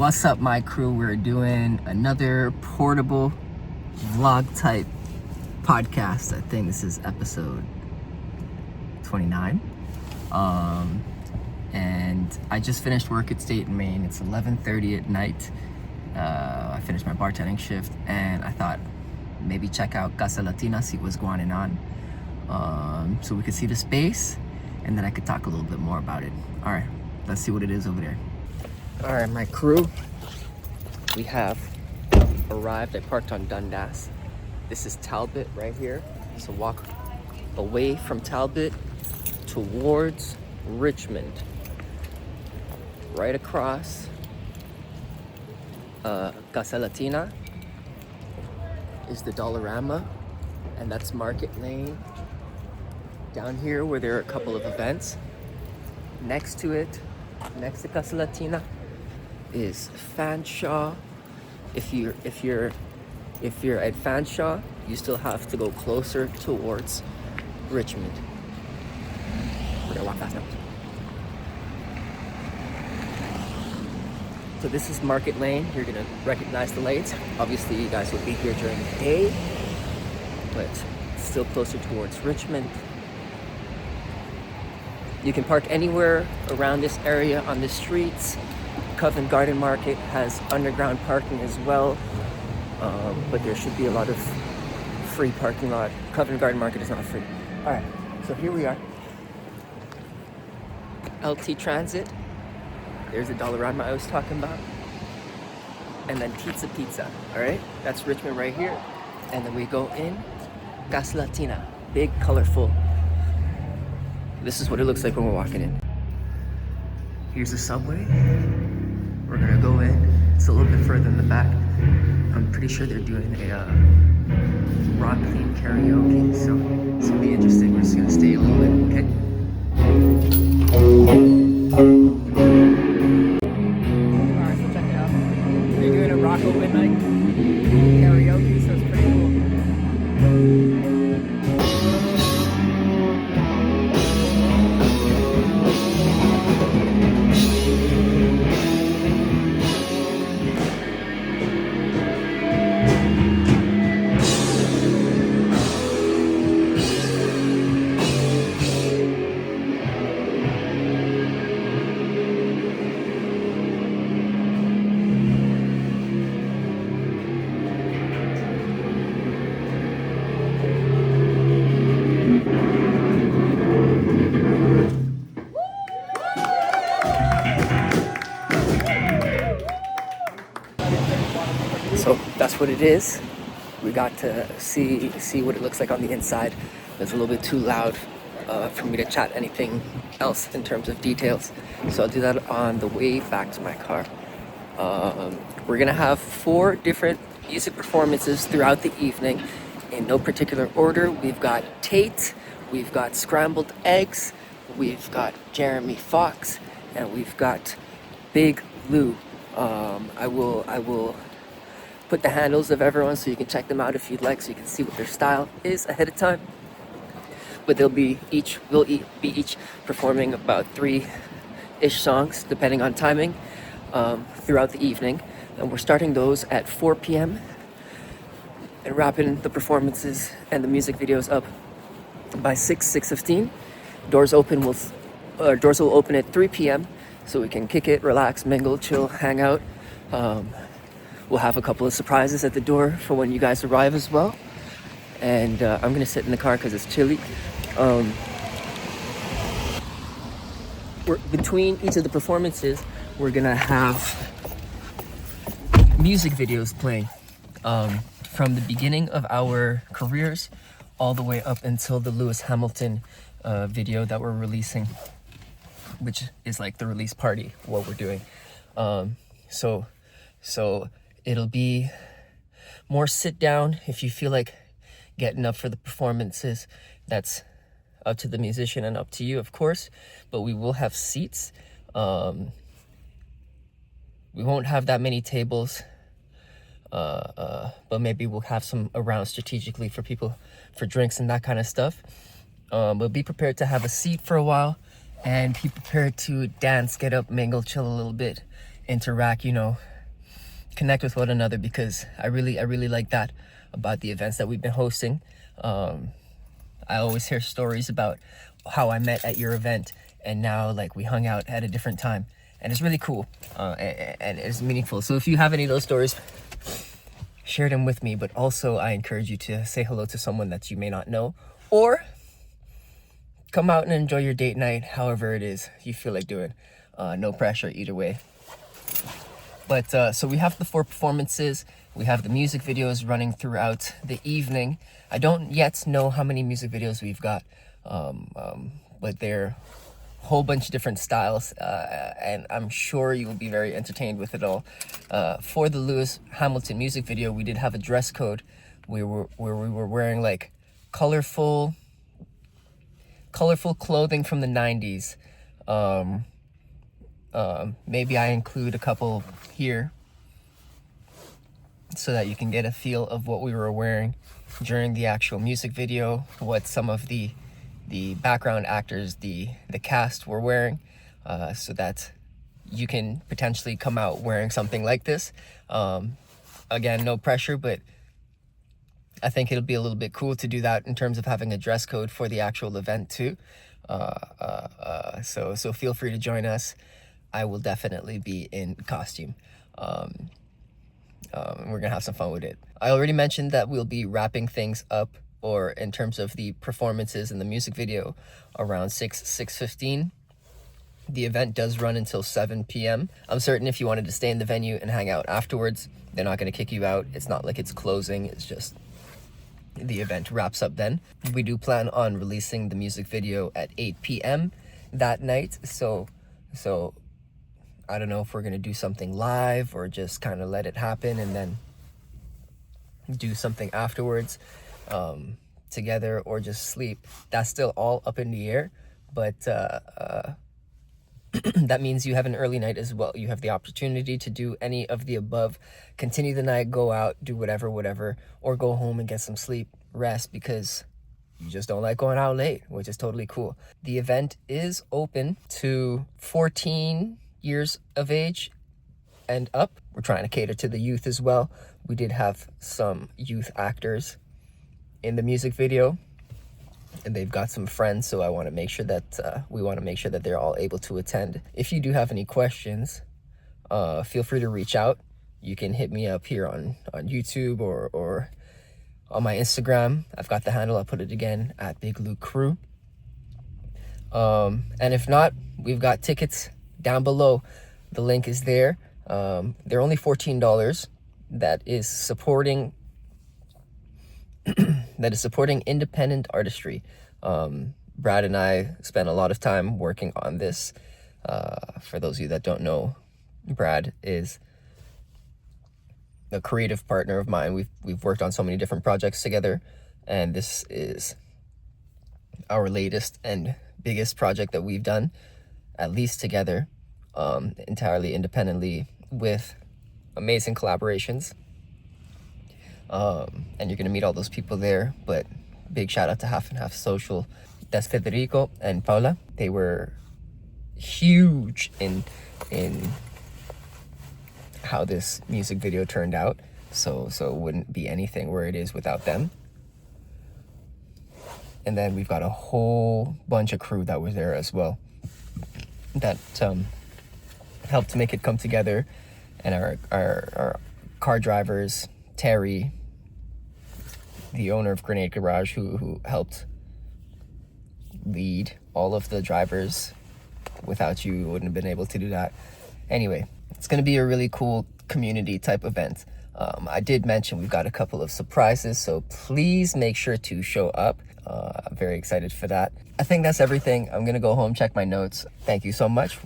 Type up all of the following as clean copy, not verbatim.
What's up, my crew? We're doing another portable vlog type podcast. I think this is episode 29. And I just finished work at State and Main. It's 11:30 at night. I finished my bartending shift and I thought maybe check out Casa Latina, see what's going on. So we could see the space and then I could talk a little bit more about it. All right, let's see what it is over there. All right, my crew, we have arrived. I parked on Dundas. This is Talbot right here. So walk away from Talbot towards Richmond. Right across Casa Latina is the Dollarama, and that's Market Lane. Down here where there are a couple of events. Next to it, next to Casa Latina, is Fanshawe. If you're at Fanshawe, you still have to go closer towards Richmond. We're gonna walk fast now. So this is Market Lane. You're gonna recognize the lights. Obviously, you guys will be here during the day, but still closer towards Richmond. You can park anywhere around this area on the streets. Covent Garden Market has underground parking as well, but there should be a lot of free parking lot. Covent Garden Market is not free. All right, so here we are. LT Transit. There's the Dollarama I was talking about. And then Pizza Pizza, all right? That's Richmond right here. And then we go in, Casa Latina, big, colorful. This is what it looks like when we're walking in. Here's the subway. We're gonna go in. It's a little bit further in the back. I'm pretty sure they're doing a rock themed karaoke, so it's gonna be interesting. We're just gonna stay a little bit, okay? Alright, so check it out. They're doing a rock open mic karaoke, so it's pretty cool. So that's what it is. We got to see what it looks like on the inside. It's a little bit too loud for me to chat anything else in terms of details. So I'll do that on the way back to my car. We're gonna have 4 different music performances throughout the evening in no particular order. We've got Tate, we've got Scrambled Eggs, we've got Jeremy Fox, and we've got Big Lou. I will put the handles of everyone so you can check them out if you'd like, so you can see what their style is ahead of time. But we'll be each performing about 3-ish songs, depending on timing, throughout the evening. And we're starting those at 4 p.m. and wrapping the performances and the music videos up by 6:15. Doors will open at 3 p.m. so we can kick it, relax, mingle, chill, hang out. We'll have a couple of surprises at the door for when you guys arrive as well. And I'm gonna sit in the car because it's chilly. Between each of the performances, we're gonna have music videos playing from the beginning of our careers all the way up until the Lewis Hamilton video that we're releasing, which is like the release party, what we're doing. So it'll be more sit down. If you feel like getting up for the performances, that's up to the musician and up to you, of course, but we will have seats. We won't have that many tables, but maybe we'll have some around strategically for people for drinks and that kind of stuff. But be prepared to have a seat for a while and be prepared to dance, get up, mingle, chill a little bit, interact, connect with one another, because I really like that about the events that we've been hosting. I always hear stories about how I met at your event, and now like we hung out at a different time, and it's really cool, and it's meaningful. So if you have any of those stories, share them with me. But also I encourage you to say hello to someone that you may not know, or come out and enjoy your date night, however it is you feel like doing. No pressure either way. But so we have the 4 performances. We have the music videos running throughout the evening. I don't yet know how many music videos we've got, but they're a whole bunch of different styles, and I'm sure you will be very entertained with it all. For the Lewis Hamilton music video, we did have a dress code where we were wearing like colorful clothing from the 90s. Maybe I include a couple here so that you can get a feel of what we were wearing during the actual music video, what some of the background actors, the cast were wearing, so that you can potentially come out wearing something like this. Again, no pressure, but I think it'll be a little bit cool to do that in terms of having a dress code for the actual event too. So feel free to join us. I will definitely be in costume. We're gonna have some fun with it. I already mentioned that we'll be wrapping things up, or in terms of the performances and the music video, around 6:15. The event does run until 7 p.m. I'm certain if you wanted to stay in the venue and hang out afterwards, they're not gonna kick you out. It's not like it's closing, it's just the event wraps up then. We do plan on releasing the music video at 8 p.m. that night, so I don't know if we're gonna do something live or just kind of let it happen and then do something afterwards together, or just sleep. That's still all up in the air, but that means you have an early night as well. You have the opportunity to do any of the above, continue the night, go out, do whatever, or go home and get some sleep, rest, because you just don't like going out late, which is totally cool. The event is open to 14 years of age and up. We're trying to cater to the youth as well. We did have some youth actors in the music video, and they've got some friends, so I want to make sure that we want to make sure that they're all able to attend. If you do have any questions, feel free to reach out. You can hit me up here on YouTube or on my Instagram. I've got the handle, I'll put it again, at Big Luke Crew. And if not, we've got tickets down below. The link is there. They're only $14. That is supporting independent artistry. Brad and I spent a lot of time working on this. For those of you that don't know, Brad is a creative partner of mine. We've worked on so many different projects together, and this is our latest and biggest project that we've done, at least together, entirely independently, with amazing collaborations. And you're gonna meet all those people there. But big shout out to Half and Half Social. That's Federico and Paula. They were huge in how this music video turned out. So it wouldn't be anything where it is without them. And then we've got a whole bunch of crew that was there as well, that helped to make it come together. And our car drivers, Terry, the owner of Grenade Garage, who helped lead all of the drivers. Without you, wouldn't have been able to do that. Anyway, it's going to be a really cool community type event. I did mention we've got a couple of surprises, so please make sure to show up. I'm very excited for that. I think that's everything. I'm going to go home, check my notes. Thank you so much.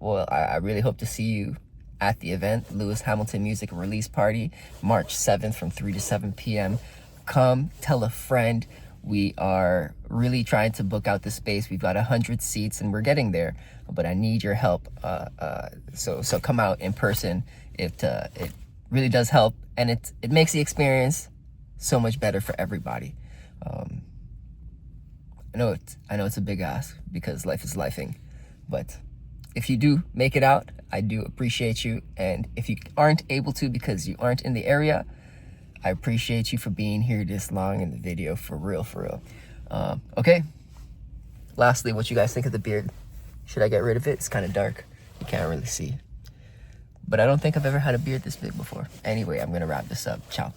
I really hope to see you at the event, Lewis Hamilton Music Release Party, March 7th from 3 to 7 p.m. Come, tell a friend. We are really trying to book out the space. We've got 100 seats and we're getting there, but I need your help. So come out in person. It really does help, and it makes the experience so much better for everybody. I know it's a big ask because life is lifing, but if you do make it out, I do appreciate you. And if you aren't able to because you aren't in the area, I appreciate you for being here this long in the video, for real, for real. Okay. Lastly, what you guys think of the beard? Should I get rid of it? It's kind of dark. You can't really see. But I don't think I've ever had a beard this big before. Anyway, I'm going to wrap this up. Ciao.